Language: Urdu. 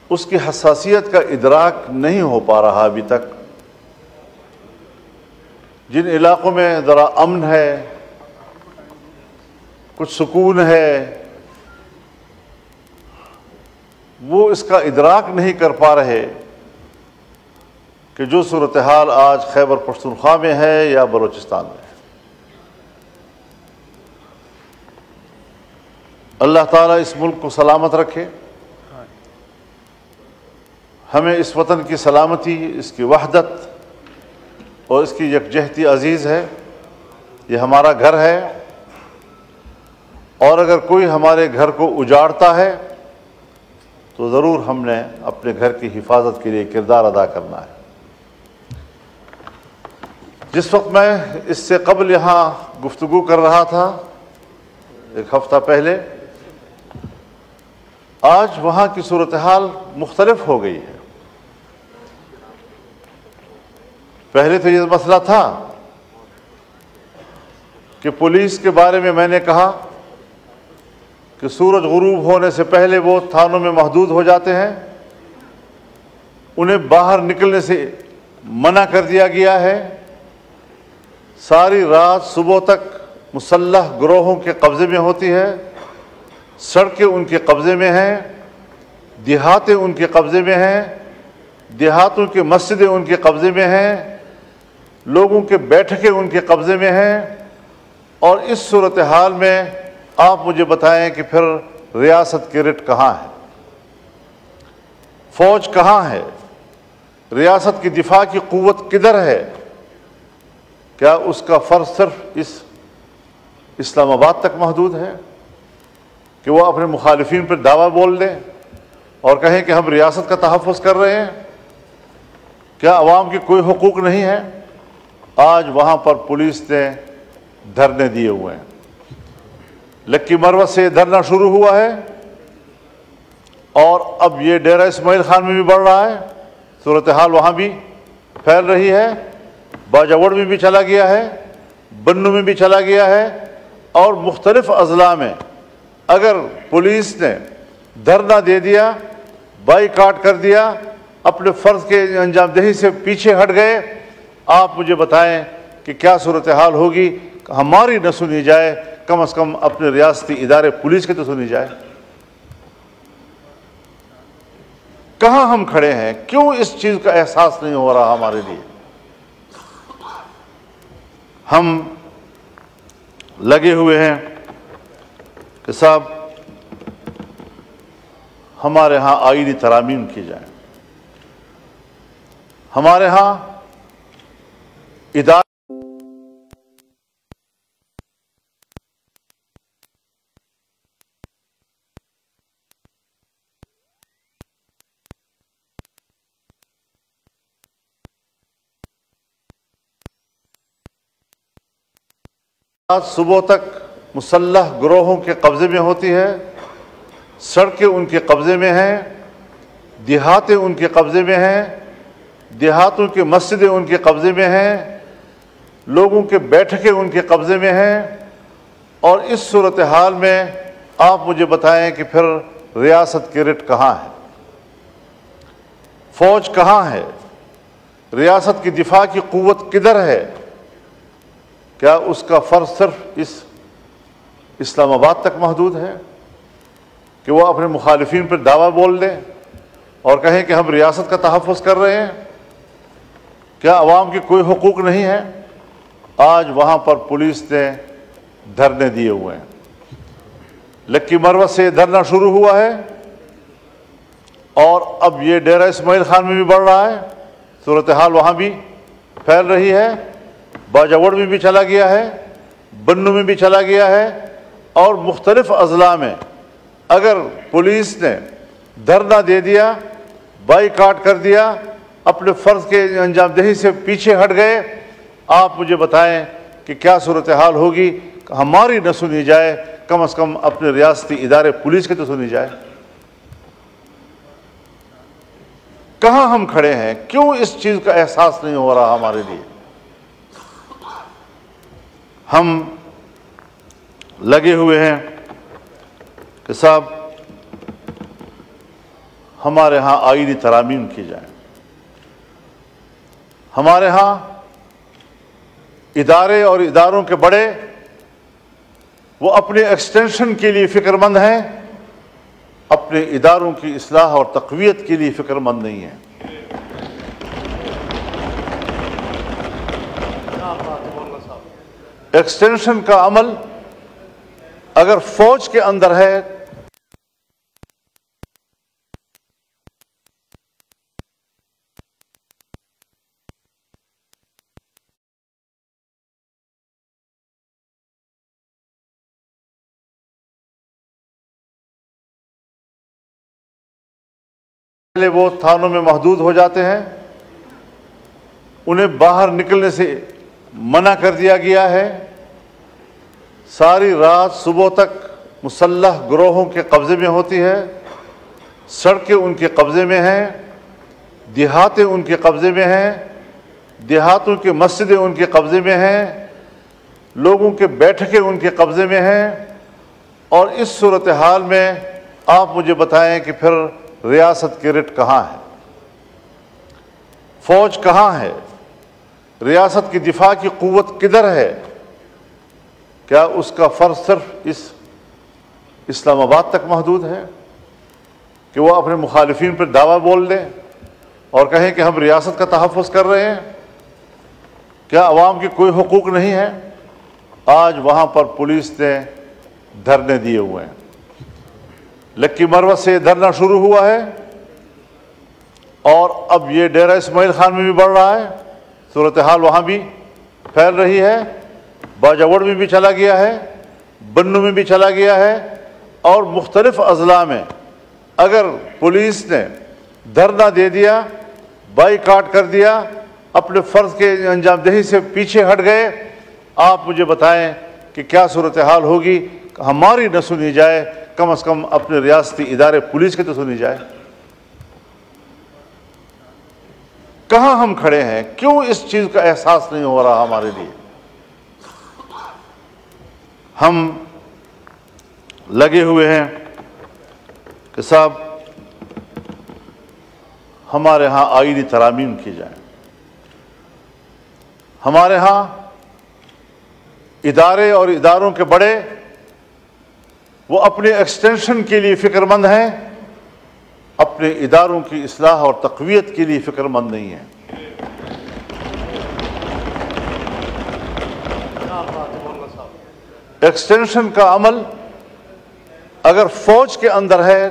اس کی حساسیت کا ادراک نہیں ہو پا رہا ابھی تک۔ جن علاقوں میں ذرا امن ہے، کچھ سکون ہے، وہ اس کا ادراک نہیں کر پا رہے کہ جو صورتحال آج خیبر پختونخوا میں ہے یا بلوچستان میں ہے۔ اللہ تعالیٰ اس ملک کو سلامت رکھے، ہمیں اس وطن کی سلامتی، اس کی وحدت اور اس کی یکجہتی عزیز ہے۔ یہ ہمارا گھر ہے، اور اگر کوئی ہمارے گھر کو اجاڑتا ہے تو ضرور ہم نے اپنے گھر کی حفاظت کے لیے کردار ادا کرنا ہے۔ جس وقت میں اس سے قبل یہاں گفتگو کر رہا تھا، ایک ہفتہ پہلے، آج وہاں کی صورتحال مختلف ہو گئی ہے۔ پہلے تو یہ مسئلہ تھا کہ پولیس کے بارے میں نے کہا کہ سورج غروب ہونے سے پہلے وہ تھانوں میں محدود ہو جاتے ہیں، انہیں باہر نکلنے سے منع کر دیا گیا ہے، ساری رات صبح تک مسلح گروہوں کے قبضے میں ہوتی ہے، سڑکیں ان کے قبضے میں ہیں، دیہاتیں ان کے قبضے میں ہیں، دیہاتوں کی مسجدیں ان کے قبضے میں ہیں، لوگوں کے بیٹھکیں ان کے قبضے میں ہیں۔ اور اس صورتحال میں آپ مجھے بتائیں کہ پھر ریاست کی رٹ کہاں ہے؟ فوج کہاں ہے؟ ریاست کی دفاع کی قوت کدھر ہے؟ کیا اس کا فرض صرف اس اسلام آباد تک محدود ہے کہ وہ اپنے مخالفین پر دعویٰ بول دیں اور کہیں کہ ہم ریاست کا تحفظ کر رہے ہیں؟ کیا عوام کی کوئی حقوق نہیں ہے؟ آج وہاں پر پولیس نے دھرنے دیے ہوئے ہیں۔ لکی مروت سے دھرنا شروع ہوا ہے، اور اب یہ ڈیرہ اسماعیل خان میں بھی بڑھ رہا ہے، صورتحال وہاں بھی پھیل رہی ہے، باجوڑ میں بھی چلا گیا ہے، بنو میں بھی چلا گیا ہے، اور مختلف اضلاع میں اگر پولیس نے دھرنا دے دیا، بائیکاٹ کر دیا، اپنے فرض کے انجام دہی سے پیچھے ہٹ گئے، آپ مجھے بتائیں کہ کیا صورتحال ہوگی؟ ہماری نہ سنی جائے، کم از کم اپنے ریاستی ادارے پولیس کی تو سنی جائے۔ کہاں ہم کھڑے ہیں؟ کیوں اس چیز کا احساس نہیں ہو رہا ہمارے لیے؟ ہم لگے ہوئے ہیں کہ صاحب ہمارے ہاں آئینی ترامیم کی جائیں، ہمارے ہاں ادارے صبح تک مسلح گروہوں کے قبضے میں ہوتی ہے، سڑکیں ان کے قبضے میں ہیں، دیہاتیں ان کے قبضے میں ہیں، دیہاتوں کی مسجدیں ان کے قبضے میں ہیں، لوگوں کے بیٹھکیں ان کے قبضے میں ہیں۔ اور اس صورتحال میں آپ مجھے بتائیں کہ پھر ریاست کی رٹ کہاں ہے؟ فوج کہاں ہے؟ ریاست کی دفاع کی قوت کدھر ہے؟ کیا اس کا فرض صرف اس اسلام آباد تک محدود ہے کہ وہ اپنے مخالفین پر دعویٰ بول دیں اور کہیں کہ ہم ریاست کا تحفظ کر رہے ہیں؟ کیا عوام کی کوئی حقوق نہیں ہے؟ آج وہاں پر پولیس نے دھرنے دیے ہوئے ہیں۔ لکی مروت سے دھرنا شروع ہوا ہے، اور اب یہ ڈیرہ اسماعیل خان میں بھی بڑھ رہا ہے، صورتحال وہاں بھی پھیل رہی ہے، باجوڑ میں بھی چلا گیا ہے، بنو میں بھی چلا گیا ہے، اور مختلف اضلاع میں اگر پولیس نے دھرنا دے دیا، بائیکاٹ کر دیا، اپنے فرض کے انجام دہی سے پیچھے ہٹ گئے، آپ مجھے بتائیں کہ کیا صورتحال ہوگی؟ ہماری نہ سنی جائے، کم از کم اپنے ریاستی ادارے پولیس کی تو سنی جائے۔ کہاں ہم کھڑے ہیں؟ کیوں اس چیز کا احساس نہیں ہو رہا ہمارے لیے؟ ہم لگے ہوئے ہیں کہ صاحب ہمارے ہاں آئینی ترامیم کی جائیں. ہمارے ہاں ادارے اور اداروں کے بڑے وہ اپنے ایکسٹینشن کے لیے فکر مند ہیں، اپنے اداروں کی اصلاح اور تقویت کے لیے فکر مند نہیں ہیں. ایکسٹینشن کا عمل اگر فوج کے اندر ہے پہلے وہ تھانوں میں محدود ہو جاتے ہیں، انہیں باہر نکلنے سے منع کر دیا گیا ہے. ساری رات صبح تک مسلح گروہوں کے قبضے میں ہوتی ہے، سڑکیں ان کے قبضے میں ہیں، دیہاتیں ان کے قبضے میں ہیں، دیہاتوں کی مسجدیں ان کے قبضے میں ہیں، لوگوں کے بیٹھکیں ان کے قبضے میں ہیں. اور اس صورتحال میں آپ مجھے بتائیں کہ پھر ریاست کی رٹ کہاں ہے؟ فوج کہاں ہے؟ ریاست کی دفاع کی قوت کدھر ہے؟ کیا اس کا فرض صرف اس اسلام آباد تک محدود ہے کہ وہ اپنے مخالفین پر دعویٰ بول دیں اور کہیں کہ ہم ریاست کا تحفظ کر رہے ہیں؟ کیا عوام کی کوئی حقوق نہیں ہے؟ آج وہاں پر پولیس نے دھرنے دیے ہوئے ہیں. لکی مروت سے دھرنا شروع ہوا ہے اور اب یہ ڈیرہ اسماعیل خان میں بھی بڑھ رہا ہے. صورتحال وہاں بھی پھیل رہی ہے، باجوڑ میں بھی چلا گیا ہے، بنو میں بھی چلا گیا ہے، اور مختلف اضلاع میں. اگر پولیس نے دھرنا دے دیا، بائیکاٹ کر دیا، اپنے فرض کے انجام دہی سے پیچھے ہٹ گئے، آپ مجھے بتائیں کہ کیا صورتحال ہوگی؟ ہماری نہ سنی جائے، کم از کم اپنے ریاستی ادارے پولیس کی تو سنی جائے. کہاں ہم کھڑے ہیں؟ کیوں اس چیز کا احساس نہیں ہو رہا ہمارے لیے؟ ہم لگے ہوئے ہیں کہ صاحب ہمارے ہاں آئینی ترامیم کی جائیں. ہمارے ہاں ادارے اور اداروں کے بڑے وہ اپنے ایکسٹینشن کے لیے فکر مند ہیں، اپنے اداروں کی اصلاح اور تقویت کے لیے فکر مند نہیں ہیں. ایکسٹینشن کا عمل اگر فوج کے اندر ہے